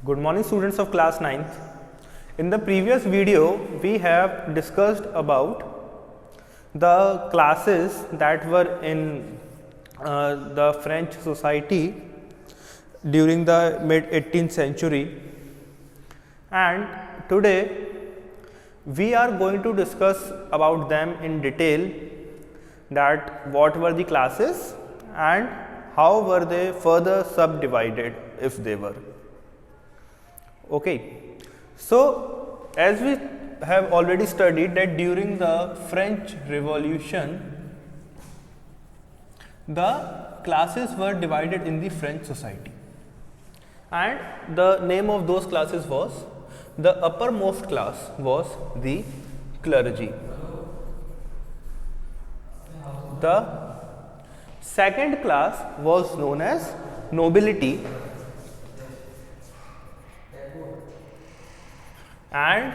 Good morning, students of class 9th. In the previous video we have discussed about the classes that were in the French society during the mid 18th century, and today we are going to discuss about them in detail, that what were the classes and how were they further subdivided if they were. Okay. So, as we have already studied that during the French Revolution, the classes were divided in the French society, and the name of those classes was, the uppermost class was the clergy. The second class was known as nobility, and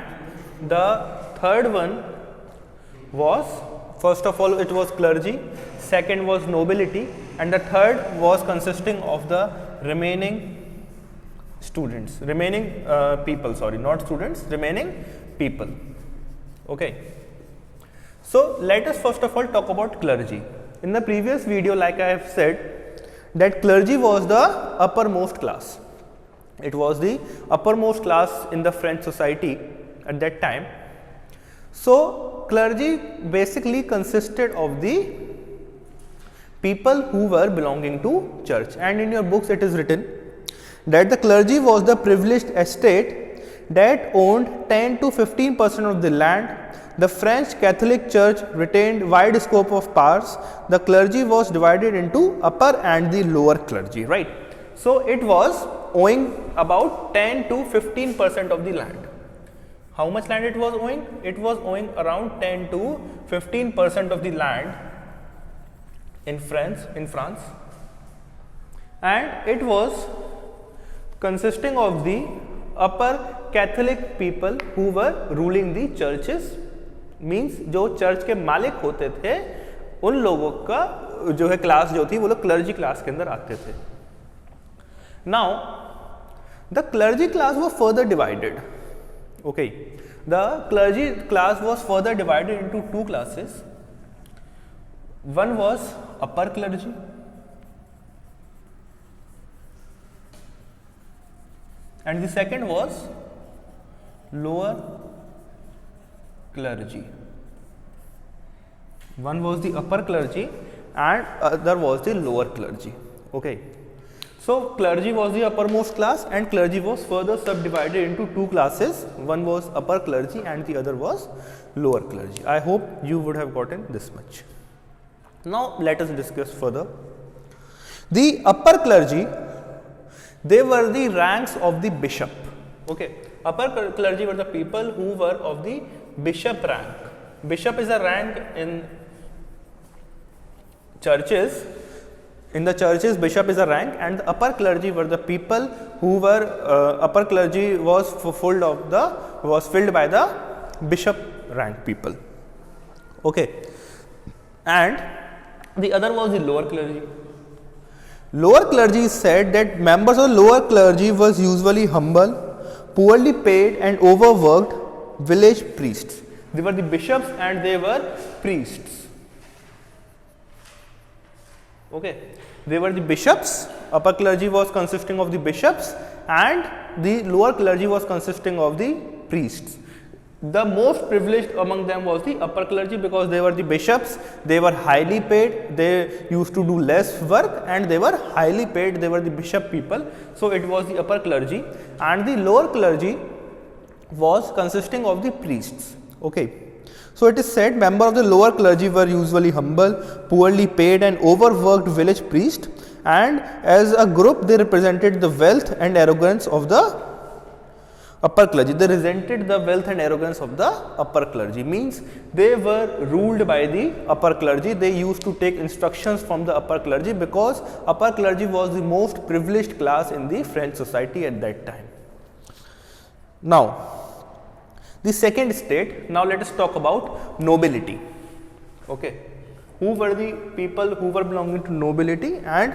the third one was, first of all it was clergy, second was nobility, and the third was consisting of the remaining students, remaining people, sorry, not students, remaining people. Okay. So, let us first of all talk about clergy. In the previous video, like I have said, that clergy was the uppermost class. It was the uppermost class in the French society at that time. So, clergy basically consisted of the people who were belonging to church, and in your books it is written that the clergy was the privileged estate that owned 10 to 15% of the land. The French Catholic Church retained wide scope of powers. The clergy was divided into upper and the lower clergy, right? So, it was owing about 10 to 15% of the land. How much land it was owing? It was owing around 10 to 15% of the land in France, and it was consisting of the upper Catholic people who were ruling the churches, means जो church के मालिक होते थे उन लोगों का जो है क्लास जो थी वो लोग क्लर्जी क्लास के अंदर आते थे. Now, the clergy class was further divided. Okay, the clergy class was further divided into two classes. One was upper clergy, and the second was lower clergy. One was the upper clergy and other was the lower clergy. Okay. So, clergy was the uppermost class and clergy was further subdivided into two classes. One was upper clergy and the other was lower clergy. I hope you would have gotten this much. Now, let us discuss further. The upper clergy, they were the ranks of the bishop. Okay. Upper clergy were the people who were of the bishop rank. Bishop is a rank in churches. In the churches, bishop is a rank, and the upper clergy were the people who were upper clergy was filled by the bishop rank people. Okay, and the other was the lower clergy. Lower clergy said that members of lower clergy was usually humble, poorly paid, and overworked village priests. They were the bishops and they were priests. Okay, they were the bishops. Upper clergy was consisting of the bishops and the lower clergy was consisting of the priests. The most privileged among them was the upper clergy because they were the bishops, they were highly paid, they used to do less work and they were highly paid, they were the bishop people. So, it was the upper clergy, and the lower clergy was consisting of the priests. Okay. So, it is said members of the lower clergy were usually humble, poorly paid and overworked village priests, and as a group they represented the wealth and arrogance of the upper clergy. They resented the wealth and arrogance of the upper clergy, means they were ruled by the upper clergy. They used to take instructions from the upper clergy because upper clergy was the most privileged class in the French society at that time. Now, the second state, now let us talk about nobility. Okay. Who were the people who were belonging to nobility and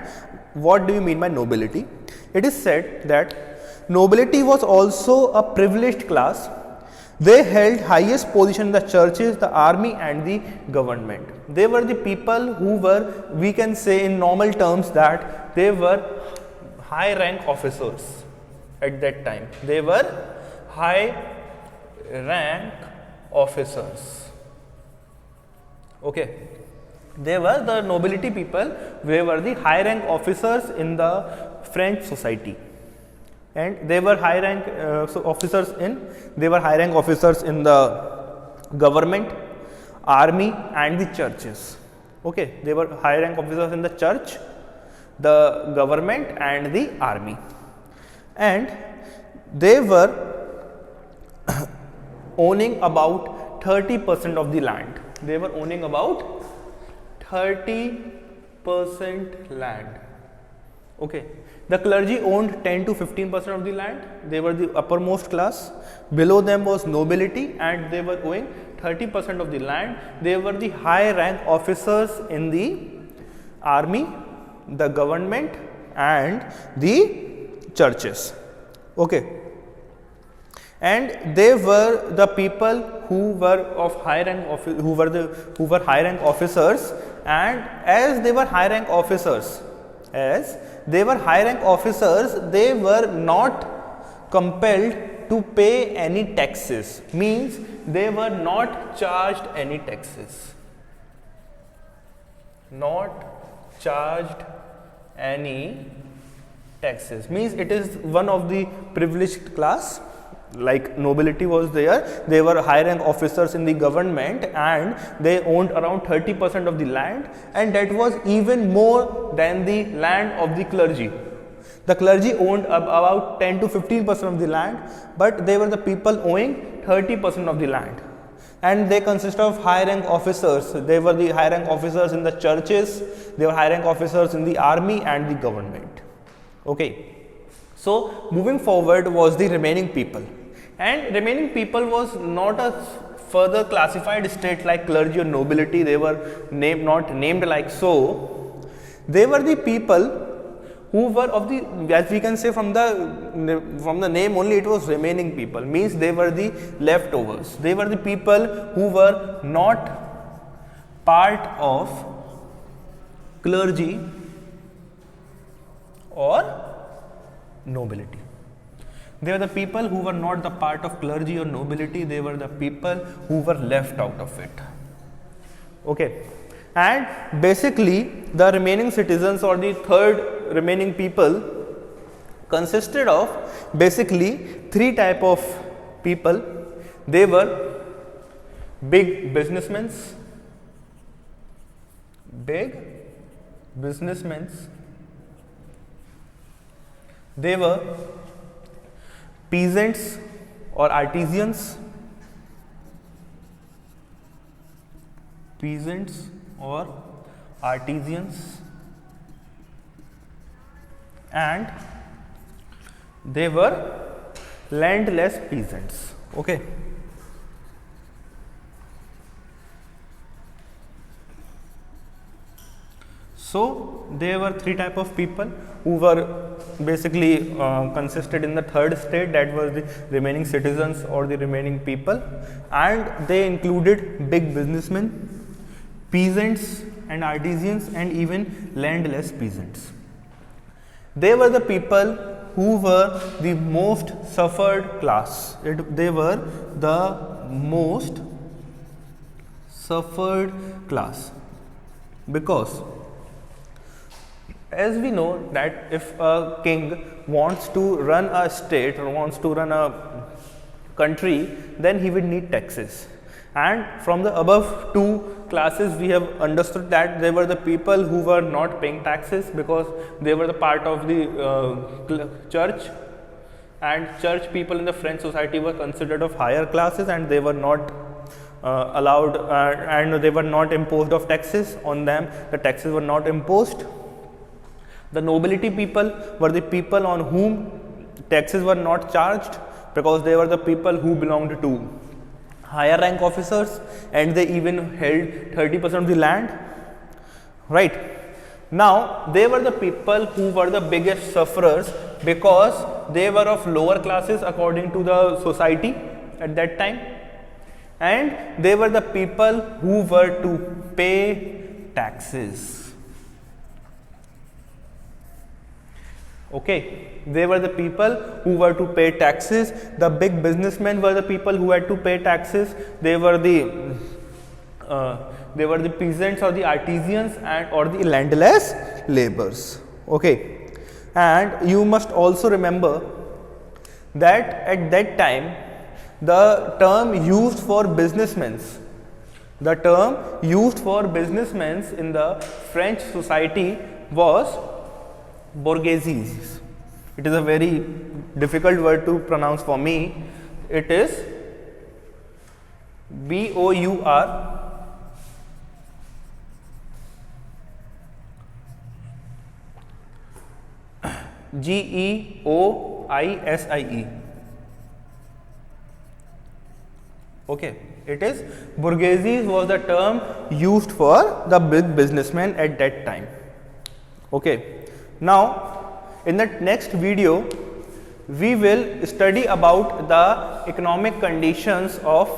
what do you mean by nobility? It is said that Nobility was also a privileged class. They held highest position in the churches, the army and the government. They were the people who were, we can say in normal terms, that they were high rank officers at that time. They were high rank officers. Okay. They were the nobility people, they were the high rank officers in the French society, and they were high rank officers in the government, army and the churches. Okay, they were high rank officers in the church, the government and the army, and they were owning about 30% of the land. They were owning about 30% land. Okay, the clergy owned 10 to 15% of the land. They were the uppermost class. Below them was nobility, and they were owing 30% of the land. They were the high rank officers in the army, the government and the churches. Okay, and they were the people who were of high rank who were high rank officers, and as they were high rank officers, they were not compelled to pay any taxes, means they were not charged any taxes. Means it is one of the privileged class. Like nobility was there, they were high rank officers in the government, and they owned around 30% of the land, and that was even more than the land of the clergy. The clergy owned about 10 to 15% of the land, but they were the people owing 30% of the land, and they consist of high rank officers. They were the high rank officers in the churches, they were high rank officers in the army and the government. Okay. So moving forward was the remaining people, and remaining people was not a further classified state like clergy or nobility. They were not named like so. They were the people who were of the, as we can say from the name only, it was remaining people, means they were the leftovers. They were the people who were not part of clergy or nobility. They were the people who were not the part of clergy or nobility. They were the people who were left out of it. Okay, and basically the remaining citizens or the third remaining people consisted of basically three type of people. They were big businessmen, they were peasants or artisans, and they were landless peasants. Okay. So there were three type of people who were basically consisted in the third state, that was the remaining citizens or the remaining people, and they included big businessmen, peasants and artisans, and even landless peasants. They were the people who were the most suffered class. They were the most suffered class, because as we know that if a king wants to run a state or wants to run a country, then he would need taxes. And from the above two classes we have understood that they were the people who were not paying taxes because they were the part of the church, and church people in the French society were considered of higher classes, and they were not allowed and they were not imposed of taxes on them. The taxes were not imposed. The nobility people were the people on whom taxes were not charged, because they were the people who belonged to higher rank officers, and they even held 30% of the land. Right. Now they were the people who were the biggest sufferers because they were of lower classes according to the society at that time, and they were the people who were to pay taxes. Okay, they were the people who were to pay taxes. The big businessmen were the people who had to pay taxes. They were the peasants or the artisans and or the landless laborers. Okay, and you must also remember that at that time the term used for businessmen, in the French society was bourgeoisie. It is a very difficult word to pronounce for me. It is BOUR GEOISIE. Okay, it is bourgeoisie was the term used for the big businessmen at that time. Okay, now in the next video we will study about the economic conditions of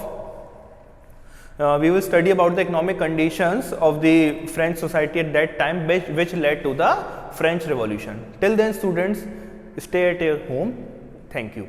the French society at that time, which led to the French Revolution. Till then, students, stay at your home. Thank you.